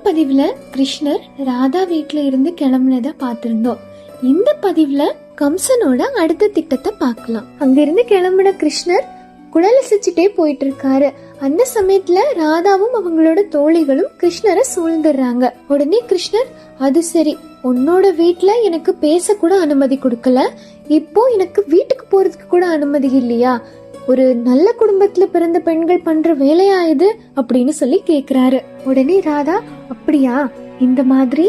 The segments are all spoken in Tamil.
பதிவுல கிருஷ்ணர் ராதா வீட்டுல இருந்து கிளம்புனத பார்த்திருந்தோம். இந்த பதிவுல கம்சனோட அடுத்த திட்டத்தை பார்க்கலாம். அங்கிருந்து கிளம்பின கிருஷ்ணர் குழலசிச்சுட்டே போயிட்டு இருக்காரு. அந்த சமயத்துல ராதாவும் அவங்களோட தோழிகளும் கிருஷ்ணரை சூழ்ந்துடுறாங்க. உடனே கிருஷ்ணர், அது சரி, உன்னோட வீட்டுல எனக்கு பேச கூட அனுமதி கொடுக்கல, இப்போ எனக்கு வீட்டுக்கு போறதுக்கு கூட அனுமதி இல்லையா? ஒரு நல்ல குடும்பத்துல பிறந்த பெண்கள் பண்ற வேலையா இது அப்படின்னு சொல்லி கேக்குறாரு. உடனே ராதா, அப்படியா, இந்த மாதிரி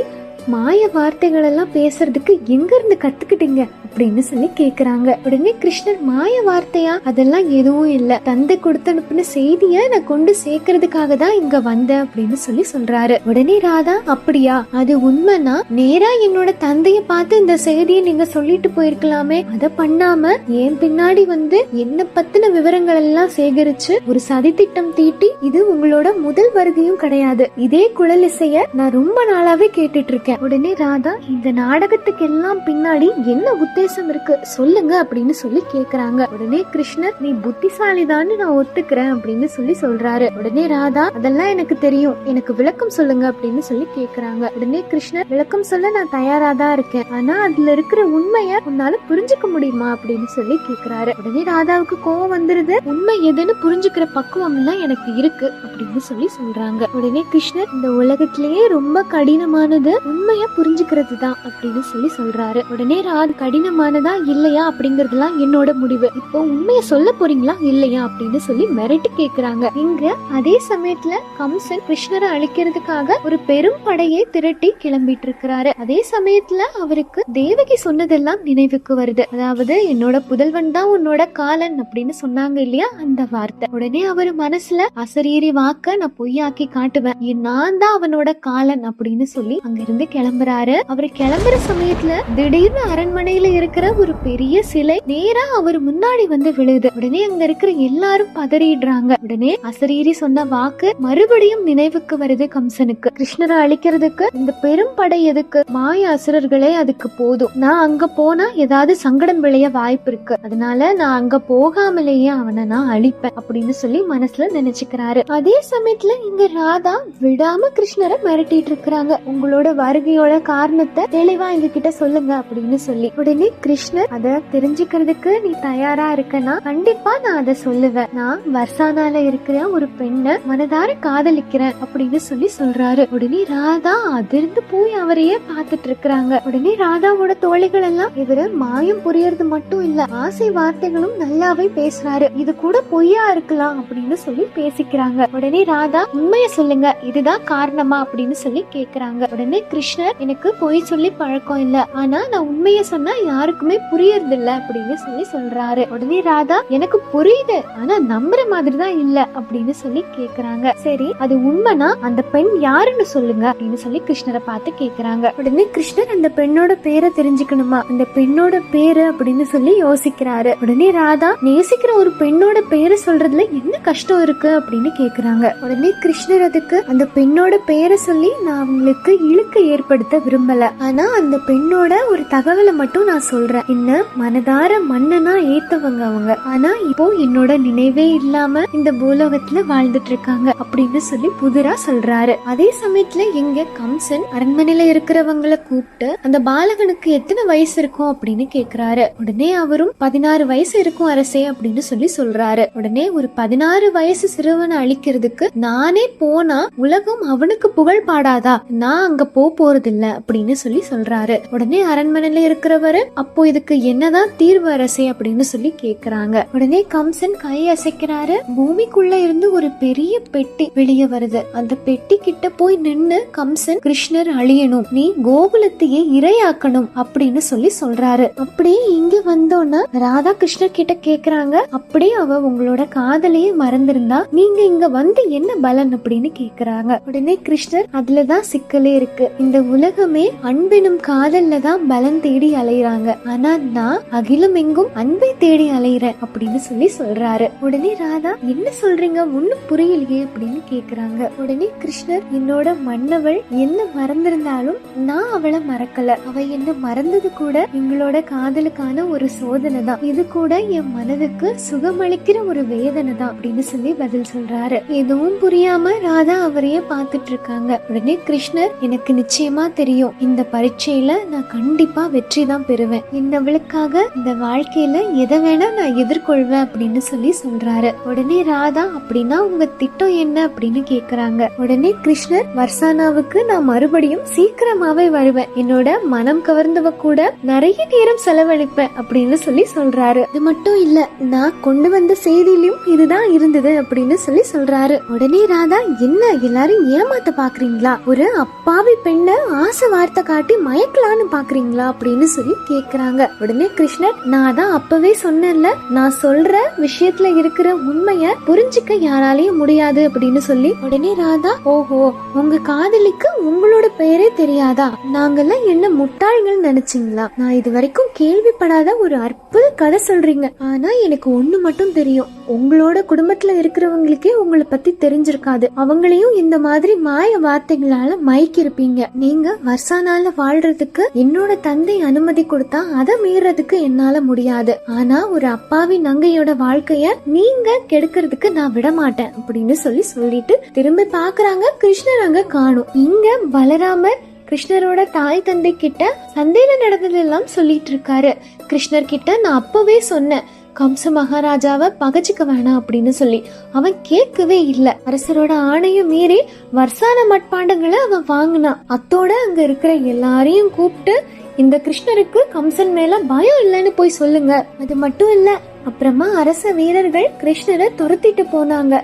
மாய வார்த்தைகள் எல்லாம் பேசுறதுக்கு எங்க இருந்து கத்துக்கிட்டீங்க அப்படின்னு சொல்லி கேக்குறாங்க. உடனே கிருஷ்ணர், மாய வார்த்தையா? அதெல்லாம் எதுவும் இல்ல, தந்தை கொடுத்து அனுப்பின செய்திய நான் கொண்டு சேர்க்கறதுக்காக தான் இங்க வந்தேன் அப்படின்னு சொல்லி சொல்றாரு. உடனே ராதா, அப்படியா, அது உண்மைனா நேரா என்னோட தந்தைய பார்த்து இந்த செய்தியை நீங்க சொல்லிட்டு போயிருக்கலாமே, அத பண்ணாம என் பின்னாடி வந்து என்ன பத்தின விவரங்கள் எல்லாம் சேகரிச்சு ஒரு சதி திட்டம் தீட்டி, இது உங்களோட முதல் வருகையும் கிடையாது. இதே குழலிசைய நான் ரொம்ப நாளாவே கேட்டுட்டு இருக்கேன். உடனே ராதா, இந்த நாடகத்துக்கு எல்லாம் பின்னாடி என்ன உத்தேசம் இருக்கு சொல்லுங்க அப்படின்னு சொல்லி கேக்குறாங்க. உடனே கிருஷ்ணர், நீ புத்திசாலிதான்னு நான் ஒத்துக்கிறேன் அப்படின்னு சொல்லி சொல்றாரு. உடனே ராதா, அதெல்லாம் எனக்கு தெரியும், எனக்கு விளக்கம் சொல்லுங்க அப்படின்னு சொல்லி கேக்குறாங்க. உடனே கிருஷ்ணர், விளக்கம் சொல்ல நான் தயாராதான் இருக்கேன், ஆனா அதுல இருக்கிற உண்மைய உன்னால புரிஞ்சுக்க முடியுமா அப்படின்னு சொல்லி கேக்குறாரு. உடனே ராதாவுக்கு கோவம் வந்துருது. உண்மை எதுன்னு புரிஞ்சுக்கிற பக்குவம் எல்லாம் எனக்கு இருக்கு அப்படின்னு சொல்லி சொல்றாங்க. உடனே கிருஷ்ணர், இந்த உலகத்திலேயே ரொம்ப கடினமானது உண்மைய புரிஞ்சுக்கிறது தான் அப்படின்னு சொல்லி சொல்றாரு. உடனே ராதா, கடினமானதா இல்லையா அப்படிங்கறதுலாம் என்னோட முடிவு, இப்போ உண்மைய சொல்ல போறீங்களா இல்லையா அப்படின்னு சொல்லி மிரட்டி கேக்குறாங்க. இங்க அதே சமயத்துல கம்சன் கிருஷ்ணரை அழிக்கிறதுக்காக ஒரு பெரும் படையை திரட்டி கிளம்பிட்டு இருக்கிறாரு. அதே சமயத்துல அவருக்கு தேவகி சொன்னதெல்லாம் நினைவுக்கு வருது. அதாவது, என்னோட புதல்வன் தான் உன்னோட காலன் அப்படின்னு சொன்னாங்க இல்லையா, அந்த வார்த்தை. உடனே அவர் மனசுல, அசரீரி வாக்க நான் பொய்யாக்கி காட்டுவேன், நான் தான் அவனோட காலன் அப்படின்னு சொல்லி அங்க இருந்து கிளம்புறாரு. அவர் கிளம்புற சமயத்துல திடீர்னு அரண்மனையில இருக்கிற ஒரு பெரிய சிலை நேரா அவர் முன்னாடி வந்து விழுது. உடனே அங்க இருக்கிற எல்லாரும் பதறிடுறாங்க. உடனே அசரீரி சொன்ன வாக்கு மறுபடியும் நினைவுக்கு வருது கம்சனுக்கு. கிருஷ்ணரை அழிக்கிறதுக்கு இந்த பெரும் படை எதுக்கு? மாய அசுரர்களே அதுக்கு போதும். நான் அங்க போனா ஏதாவது சங்கடம் விளைய வாய்ப்பு இருக்கு, அதனால நான் அங்க போகாமலேயே அவனை நான் அழிப்பேன் அப்படின்னு சொல்லி மனசுல நினைச்சுக்கிறாரு. அதே சமயத்துல இங்க ராதா விடாம கிருஷ்ணரை மிரட்டிட்டு இருக்கிறாங்க. உங்களோட வருகையோட காரணத்தை தெளிவா எங்க கிட்ட சொல்லுங்க அப்படின்னு சொல்லி. உடனே கிருஷ்ணர், அத தெரிஞ்சுக்கிறதுக்கு நீ தயாரா இருக்கனா? கண்டிப்பா நான் அதை சொல்லுவேன். நான் வர்சானால இருக்கிற ஒரு பெண்ணை மனதார காதலிக்கிறேன் அப்படின்னு சொல்லி சொல்றாரு. உடனே ராதா அதிர்ந்து போய் அவரையே பார்த்துட்டு இருக்கிறாங்க. உடனே ராதாவோட தோழிகள் எல்லாம், இவரு மாயம் புரியறது மட்டும் இல்ல, ஆசை வார்த்தைகளும் நல்லாவே பேசுறாரு, இது கூட பொய்யா இருக்கலாம் அப்படின்னு சொல்லி பேசிக்கிறாங்க. உடனே ராதா, உண்மைய சொல்லுங்க, இதுதான் காரணமா அப்படின்னு சொல்லி கேக்குறாங்க. உடனே கிருஷ்ணர், எனக்கு பொய் சொல்லி பழக்கம் இல்ல, ஆனா நான் உண்மைய சொன்னா யாருக்குமே புரியறது இல்ல அப்படின்னு சொல்லி சொல்றாரு. உடனே ராதா, எனக்கு புரியுது, ஆனா நம்புற மாதிரி தான் இல்ல அப்படின்னு சொல்லி கேக்குறாங்க. சரி, அது உண்மைனா அந்த பெண் யாருன்னு சொல்லுங்க அப்படின்னு சொல்லி கிருஷ்ணரை பார்த்து கேக்குறாங்க. உடனே கிருஷ்ணர், அந்த பெண்ணோட பேரை தெரிஞ்சுக்கணுமா? அந்த பெண்ணோட பேரு அப்படின்னு சொல்லி யோசிக்கிறாரு. உடனே ராதா, நேசிக்கிற ஒரு பெண்ணோட பேரை சொல்றதுல என்ன கஷ்டம் இருக்கு அப்படின்னு கேக்குறாங்க. உடனே கிருஷ்ணர், அதுக்கு அந்த பெண்ணோட பேரை சொல்லி நான் அவங்களுக்கு இழுக்க ஏற்படுத்த விரும்பல, ஆனா அந்த பெண்ணோட ஒரு தகவலை மட்டும் நான் சொல்றேன். என்ன மனதார மன்னனா ஏத்தவங்க அவங்க, ஆனா இப்போ என்னோட நினைவே இல்லாம இந்த பூலோகத்துல வாழ்ந்துட்டு இருக்காங்க அப்படின்னு சொல்லி புதிரா சொல்றாரு. அதே சமயத்துல எங்க கம்சன் அரண்மனையில இருக்கிறவங்களை கூப்பிட்டு, அந்த பாலகனுக்கு எத்தனை வயசு இருக்கும் அப்படின்னு கேக்குறாரு. உடனே அவரும் 16 வயசு இருக்கும் அரசே அப்படின்னு சொல்லி சொல்றாரு. உடனே, ஒரு 16 வயசு சிறுவனை அழிக்கிறதுக்கு நானே போனா உலகம் அவனுக்கு புகழ் பாடாதா? நான் அங்க போறது இல்ல அப்படின்னு சொல்லி சொல்றாரு. உடனே அரண்மனையில இருக்கிறவரு, அப்போ இதுக்கு என்னதான் தீர்வு அரசே அப்படின்னு சொல்லி கேக்குறாங்க. உடனே கம்சன் கை அசைக்கிறாரு. பூமிக்குள்ள இருந்து ஒரு பெரிய பெட்டி வெளியே வருது. அந்த பெட்டி கிட்ட போய் நின்னு கம்சன், கிருஷ்ணர் அழியணும், நீ கோகுலத்தையே இரையாக்கணும் அப்படின்னு சொல்லி சொல்றாரு. அப்படியே இங்க வந்தோன்னா ராதா கிருஷ்ணர் கிட்ட கேக்குறாங்க, அப்படியே அவ உங்களோட காதலையே மறந்திருந்தா நீங்க இங்க வந்து என்ன பலன் அப்படின்னு கேக்குறாங்க. உடனே கிருஷ்ணர், அதுலதான் சிக்கலே இருக்கு, இந்த உலகமே அன்பினும் காதல்ல தான் பலன் தேடி அலையிறாங்க, சொல்றாங்க. ஆனா நான் அகிலம் எங்கும் அன்பை தேடி அலையிறேன் அப்படின்னு சொல்லி சொல்றாரு. உடனே ராதா என்ன சொல்றீங்க, ஒண்ணும் புரியலையே அப்படின்னு கேக்குறாங்க. உடனே கிருஷ்ணர், என்னோட மன்னவள் என்ன மறந்திருந்தாலும் நான் அவளை மறக்கல. அவ என்ன மறந்தது கூட எங்களோட காதலுக்கான ஒரு சோதனை தான். இது கூட என் மனதுக்கு சுகமளிக்கிற ஒரு வேதனை தான் அப்படின்னு சொல்லி பதில் சொல்றாரு. எதுவும் புரியாம ராதா அவரையே பார்த்துட்டு இருக்காங்க. உடனே கிருஷ்ணர், எனக்கு நிச்சயமா தெரியும் இந்த பரீட்சையில நான் கண்டிப்பா வெற்றி தான் பெறுவேன். என்னவளுக்காக இந்த வாழ்க்கையில எதை வேணா நான் எதிர்கொள்வேன் அப்படின்னு சொல்லி சொல்றாரு. உடனே ராதா, அப்படின்னா உங்க திட்டம் என்ன அப்படின்னு கேக்குறாங்க. உடனே கிருஷ்ணர், வர்சானாவுக்கு நான் மறுபடியும் சீக்கிரமாவே வருவேன். என்னோட மனம் கவர்ந்தவ கூட நிறைய நேரம் செலவழிப்பேன் அப்படின்னு சொல்லி சொல்றாரு. இது மட்டும் இல்ல, நான் கொண்டு வந்த செய்தியிலும் இதுதான் இருந்தது அப்படின்னு சொல்லி சொல்றாரு. உடனே ராதா, என்ன எல்லாரும் ஏமாத்த பாக்குறீங்களா? ஒரு அப்பாவி பெண்ணை ஆசை வார்த்தை காட்டி மயக்கலான்னு பாக்குறீங்களா அப்படின்னு சொல்லி கேக்குறாங்க. உடனே கிருஷ்ணர், நான் தான் அப்பவே சொன்னேன்ல, நான் சொல்ற விஷயத்துல இருக்கிற உண்மைய புரிஞ்சுக்க யாராலையும் முடியாது அப்படின்னு சொல்லி. உடனே ராதா, ஓஹோ, உங்க காதலிக்கு உங்களோட பெயரே தெரியாதா? நாங்கெல்லாம் என்ன முட்டாள்கள் நினைச்சீங்களா? நான் இது வரைக்கும் கேள்விப்படாத ஒரு அற்புத கதை சொல்றீங்க. ஆனா எனக்கு ஒண்ணு மட்டும் தெரியும், உங்களோட குடும்பத்துல இருக்கிறவங்களுக்கே உங்களை பத்தி தெரிஞ்சிருக்காது. அவங்களையும் இந்த மாதிரி மாய வார்த்தைகளால மயக்கி இருப்பீங்க. நீங்க வர்சானால வாழ்றதுக்கு என்னோட தந்தை அனுமதி கொடுத்தா அதை மீறதுக்கு என்னால முடியாது. ஆனா ஒரு அப்பாவி நங்கையோட வாழ்க்கைய நீங்க கெடுக்கிறதுக்கு நான் விட மாட்டேன் அப்படின்னு சொல்லிட்டு திரும்பி பாக்குறாங்க. கிருஷ்ணர் அங்க காணும். இங்க பலராமர் கிருஷ்ணரோட தாய் தந்தை கிட்ட சந்தையில நடந்ததெல்லாம் சொல்லிட்டு இருக்காரு. கிருஷ்ணர் கிட்ட நான் அப்பவே சொன்னேன், கம்ச மகாராஜாவை பகச்சிக்க வேணாம் அப்படின்னு சொல்லி. அவன் கேட்கவே இல்ல. அரசரோட ஆணையம் மீறி வர்சான மட்பாண்டங்களை அவன் வாங்கினான். அத்தோட அங்க இருக்கிற எல்லாரையும் கூப்பிட்டு, இந்த கிருஷ்ணருக்கு கம்சன் மேல பயம் இல்லைன்னு போய் சொல்லுங்க. அது மட்டும் இல்ல, அப்புறமா அரச வீரர்கள் கிருஷ்ணரை துரத்திட்டு போனாங்க.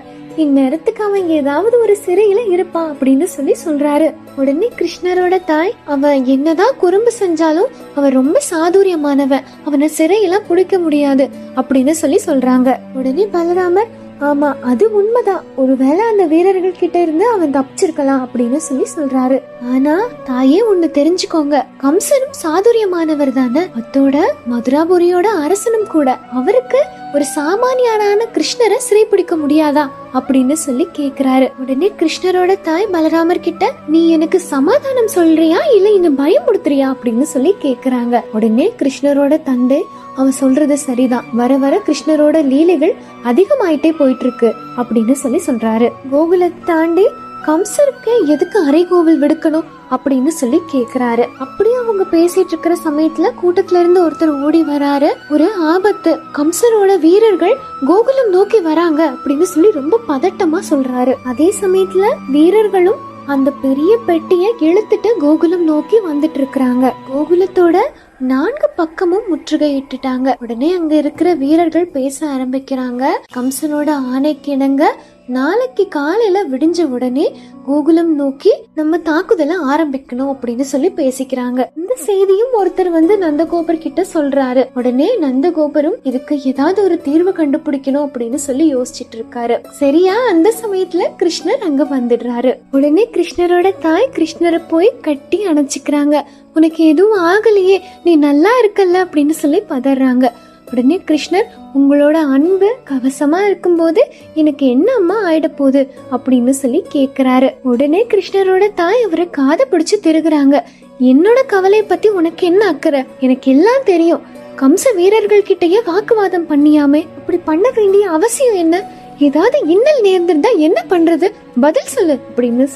இந்நேரத்துக்கு அவன் ஏதாவது ஒரு சிறையில இருப்பான் அப்படின்னு சொல்றாரு. உடனே கிருஷ்ணரோட தாய், அவன் என்னதான் குறும்பு செஞ்சாலும் அவன் ரொம்ப சாதுரியமானவன், அவனை சிறையெல்லாம் புடிக்க முடியாது அப்படின்னு சொல்றாங்க. உடனே பலராமர், ஆமா அது உண்மைதான், ஒருவேளை அந்த வீரர்கள் கிட்ட இருந்து அவன் தப்பிச்சிருக்கலாம் அப்படின்னு சொல்றாரு. ஆனா தாயே ஒண்ணு தெரிஞ்சுக்கோங்க, கம்சனும் சாதுரியமானவர் தானே, அத்தோட மதுராபுரியோட அரசனும் கூட. அவருக்கு ஒரு சாமானியான கிருஷ்ணரை சிறைப்பிடிக்க முடியாதா அப்படின்னு கேக்குறாரு. உடனே கிருஷ்ணரோட தாய் பலராமர் கிட்ட, நீ எனக்கு சமாதானம் சொல்றியா இல்ல இன்னும் பயமுடுத்துறியா அப்படின்னு கேக்குறாங்க. உடனே கிருஷ்ணரோட தந்தை, அவன் சொல்றது சரிதான், வர வர கிருஷ்ணரோட லீலைகள் அதிகமாயிட்டே போயிட்டு இருக்கு அப்படின்னு சொல்றாரு. கோகுலத்தை தாண்டி கம்சருக்கு எதுக்கு அரை கோவில் விடுக்கணும் அப்படின்னு கேக்குறாரு. அப்படியே அவங்க பேசிட்டு இருக்கிற சமயத்துல கூட்டத்துல இருந்து ஒருத்தர் ஓடி வராரு. ஒரு ஆபத்து, கம்சரோட வீரர்கள் கோகுலம் நோக்கி வராங்க அப்படின்னு ரொம்ப பதட்டமா சொல்றாரு. அதே சமயத்துல வீரர்களும் அந்த பெரிய பெட்டிய இழுத்துட்டு கோகுலம் நோக்கி வந்துட்டு இருக்காங்க. கோகுலத்தோட 4 பக்கமும் முற்றுகையிட்டுட்டாங்க. உடனே அங்க இருக்கிற வீரர்கள் பேச ஆரம்பிக்கிறாங்க. கம்சனோட ஆணைக்கு இணங்க நாளைக்கு காலையில விடிஞ்ச உடனே கோகுலம் நோக்கி நம்ம தாக்குதல ஆரம்பிக்கணும் அப்படின்னு பேசிக்கிறாங்க. இந்த செய்தியும் ஒருத்தர் நந்தகோபர் கிட்ட சொல்றாரு. உடனே நந்தகோபரும் இதுக்கு ஏதாவது ஒரு தீர்வு கண்டுபிடிக்கணும் அப்படின்னு யோசிச்சுட்டு இருக்காரு. சரியா அந்த சமயத்துல கிருஷ்ணர் அங்க வந்துடுறாரு. உடனே கிருஷ்ணரோட தாய் கிருஷ்ணரை போய் கட்டி அணைச்சிக்கிறாங்க. உனக்கு எதுவும் ஆகலையே, நீ நல்லா இருக்கல்ல அப்படின்னு பதறாங்க. உடனே கிருஷ்ணர், உங்களோட அன்பு கவசமா இருக்கும்போது எனக்கு என்ன அம்மா ஆயிட போகுது அப்படின்னு கேக்குறாரு. உடனே கிருஷ்ணரோட தாய் அவரை காதை பிடிச்சு திருகுறாங்க. என்னோட கவலையை பத்தி உனக்கு என்ன அக்கறை? எனக்கு எல்லாம் தெரியும். கம்ச வீரர்கள் கிட்டயே வாக்குவாதம் பண்ணியாமே, அப்படி பண்ண வேண்டிய அவசியம் என்ன? ஏதாவது இன்னல் நேர்ந்திருந்தா என்ன பண்றது? பதில் சொல்லு அப்படின்னு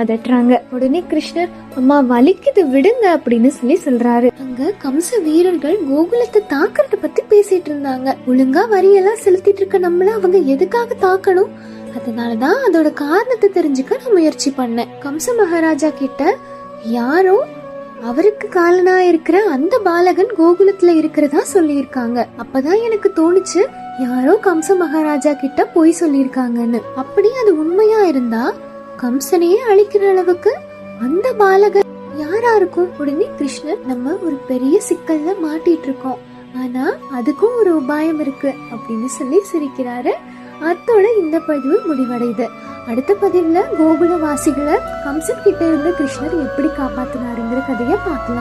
அதட்டுறாங்க. உடனே கிருஷ்ணர், அம்மா வலிக்குது விடுங்க அப்படின்னு சொல்றாரு. அங்க கம்ச வீரர்கள் கோகுலத்தை தாக்குறத பத்தி பேசிட்டு இருந்தாங்க. ஒழுங்கா வரியெல்லாம் செலுத்திட்டு இருக்க நம்மள அவங்க எதுக்காக தாக்கணும்? அதனாலதான் அதோட காரணத்தை தெரிஞ்சுக்க நான் முயற்சி பண்ணேன். கம்ச மகாராஜா கிட்ட யாரோ அவருக்கு காலனா இருக்கிற அந்த பாலகன் கோகுலத்துல இருக்கிறதா சொல்லியிருக்காங்க. அப்பதான் எனக்கு தோணுச்சு, யாரோ கம்ச மகாராஜா கிட்ட போய் சொல்லியிருக்காங்கன்னு. அப்படி அது உண்மையா இருந்தா கம்சனையே அழிக்கிற அளவுக்கு அந்த பாலகன் யாரா இருக்கும்? உடனே கிருஷ்ணர், நம்ம ஒரு பெரிய சிக்கல்ல மாட்டிட்டு இருக்கோம், ஆனா அதுக்கும் ஒரு உபாயம் இருக்கு அப்படின்னு சிரிக்கிறாரு. அத்தோட இந்த பதிவு முடிவடையுது. அடுத்த பதிவுல கோகுல வாசிகளை கம்சன் கிட்ட இருந்து கிருஷ்ணர் எப்படி காப்பாத்தினாருங்கிற கதையை பார்க்கலாம்.